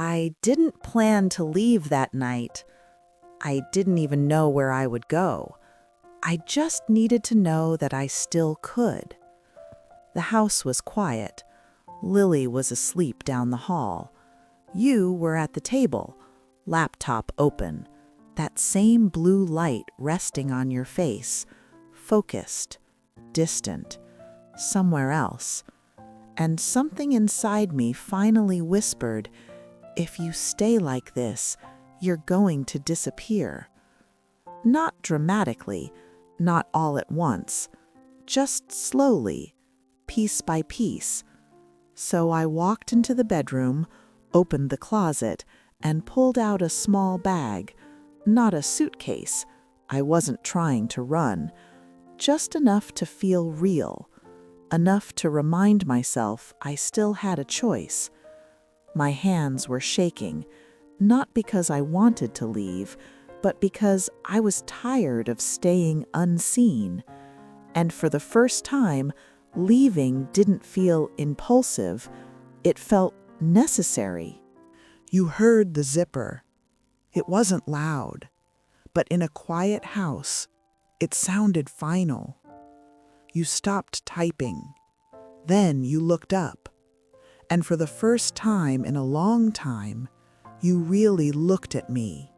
I didn't plan to leave that night. I didn't even know where I would go. I just needed to know that I still could. The house was quiet. Lily was asleep down the hall. You were at the table, laptop open, that same blue light resting on your face, focused, distant, somewhere else. And something inside me finally whispered, "If you stay like this, you're going to disappear." Not dramatically, not all at once, just slowly, piece by piece. So I walked into the bedroom, opened the closet, and pulled out a small bag. Not a suitcase. I wasn't trying to run. Just enough to feel real. Enough to remind myself I still had a choice. My hands were shaking, not because I wanted to leave, but because I was tired of staying unseen. And for the first time, leaving didn't feel impulsive. It felt necessary. You heard the zipper. It wasn't loud, but in a quiet house, it sounded final. You stopped typing. Then you looked up. And for the first time in a long time, you really looked at me.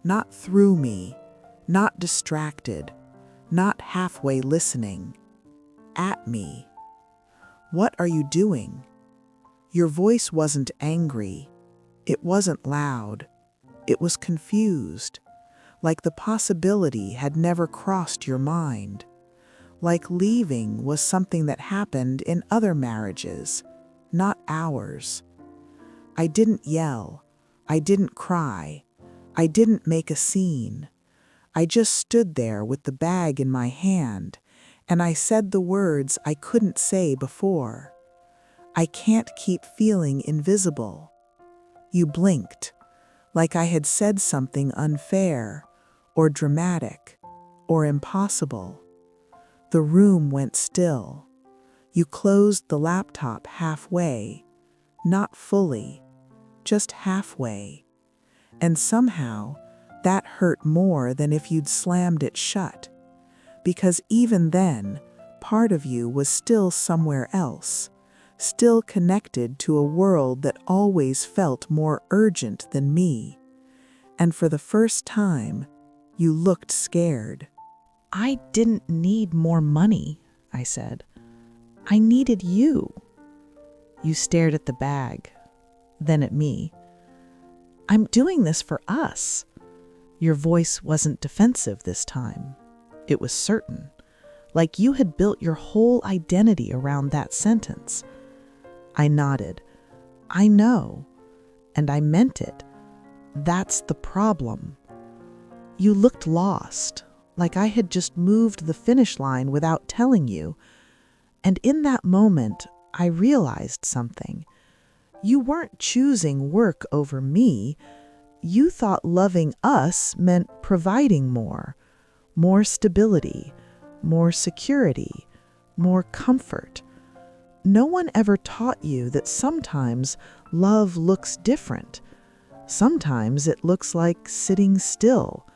Not through me, not distracted, not halfway listening. At me. "What are you doing?" Your voice wasn't angry. It wasn't loud. It was confused, like the possibility had never crossed your mind. Like leaving was something that happened in other marriages, not ours. I didn't yell. I didn't cry. I didn't make a scene. I just stood there with the bag in my hand, and I said the words I couldn't say before. I can't keep feeling invisible. You blinked, like I had said something unfair, or dramatic, or impossible. The room went still. You closed the laptop halfway, not fully, just halfway. And somehow, that hurt more than if you'd slammed it shut. Because even then, part of you was still somewhere else, still connected to a world that always felt more urgent than me. And for the first time, you looked scared. "I didn't need more money," I said. "I needed you." You stared at the bag, then at me. "I'm doing this for us." Your voice wasn't defensive this time. It was certain, like you had built your whole identity around that sentence. I nodded. "I know, and I meant it. That's the problem." You looked lost, like I had just moved the finish line without telling you. And in that moment, I realized something. You weren't choosing work over me. You thought loving us meant providing more stability, more security, more comfort. No one ever taught you that sometimes love looks different. Sometimes it looks like sitting still,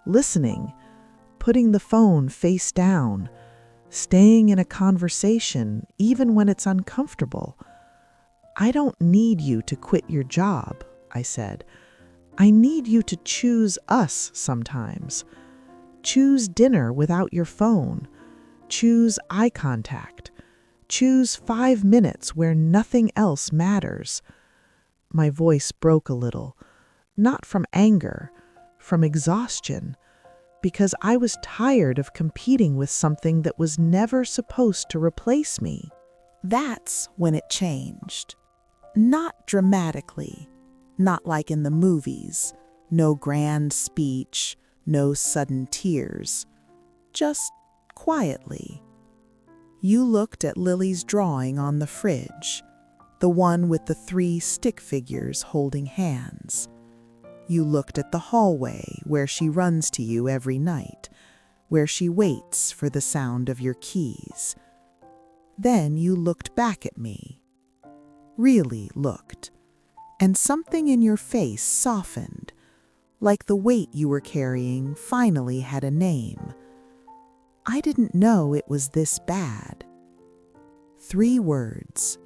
listening, putting the phone face down, staying in a conversation even when it's uncomfortable. "I don't need you to quit your job," I said. "I need you to choose us sometimes. Choose dinner without your phone. Choose eye contact. Choose 5 minutes where nothing else matters." My voice broke a little, not from anger, from exhaustion, because I was tired of competing with something that was never supposed to replace me. That's when it changed. Not dramatically, not like in the movies, no grand speech, no sudden tears, just quietly. You looked at Lily's drawing on the fridge, the one with the 3 stick figures holding hands. You looked at the hallway where she runs to you every night, where she waits for the sound of your keys. Then you looked back at me. Really looked. and something in your face softened, like the weight you were carrying finally had a name. I didn't know it was this bad. 3 words.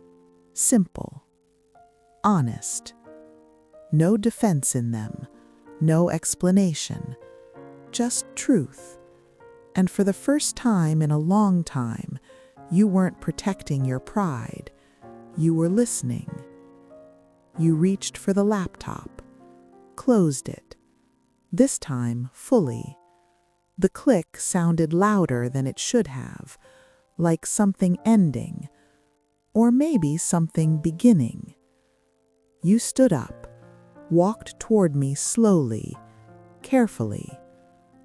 Simple. Honest. No defense in them. No explanation. Just truth. And for the first time in a long time, you weren't protecting your pride. You were listening. You reached for the laptop. Closed it. This time fully. The click sounded louder than it should have, like something ending, or maybe something beginning. You stood up, walked toward me slowly, carefully,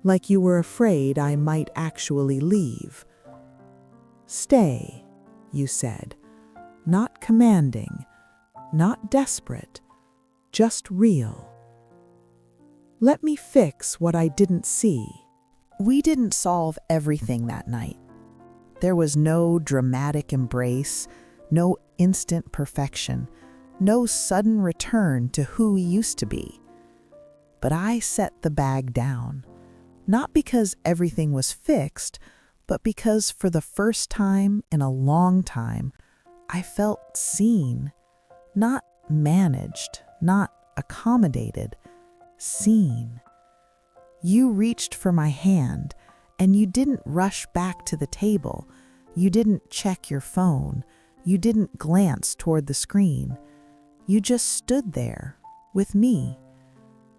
like you were afraid I might actually leave. Stay, you said, not commanding, not desperate, just real. Let me fix what I didn't see. We didn't solve everything that night. There was no dramatic embrace, no instant perfection, no sudden return to who we used to be. But I set the bag down, not because everything was fixed, but because for the first time in a long time, I felt seen, not managed, not accommodated, seen. You reached for my hand, and you didn't rush back to the table. You didn't check your phone. You didn't glance toward the screen. You just stood there with me.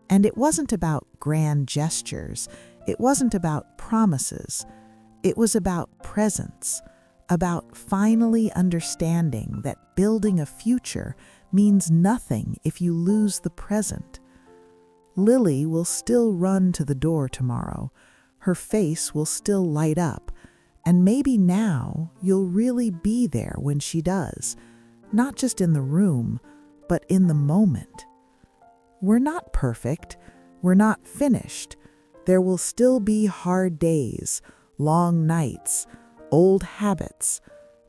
And it wasn't about grand gestures. It wasn't about promises. It was about presence, about finally understanding that building a future means nothing if you lose the present. Lily will still run to the door tomorrow. Her face will still light up. And maybe now you'll really be there when she does, not just in the room, but in the moment. We're not perfect. We're not finished. There will still be hard days, long nights, old habits.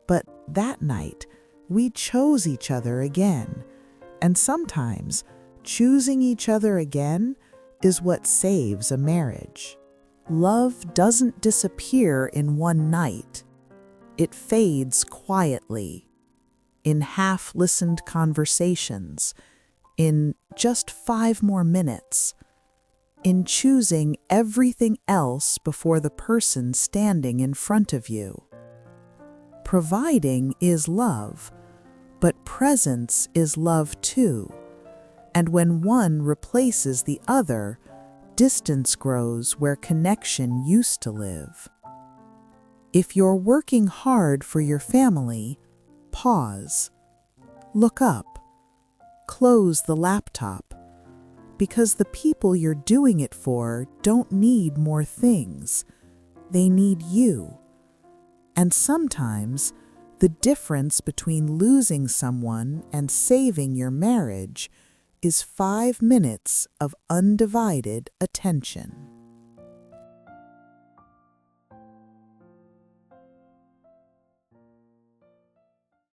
But that night, we chose each other again. And sometimes, choosing each other again is what saves a marriage. Love doesn't disappear in one night. It fades quietly, in half-listened conversations, in just 5 more minutes, in choosing everything else before the person standing in front of you. Providing is love, but presence is love too. And when one replaces the other, distance grows where connection used to live. If you're working hard for your family, pause. Look up. Close the laptop. Because the people you're doing it for don't need more things. They need you. And sometimes, the difference between losing someone and saving your marriage is 5 minutes of undivided attention.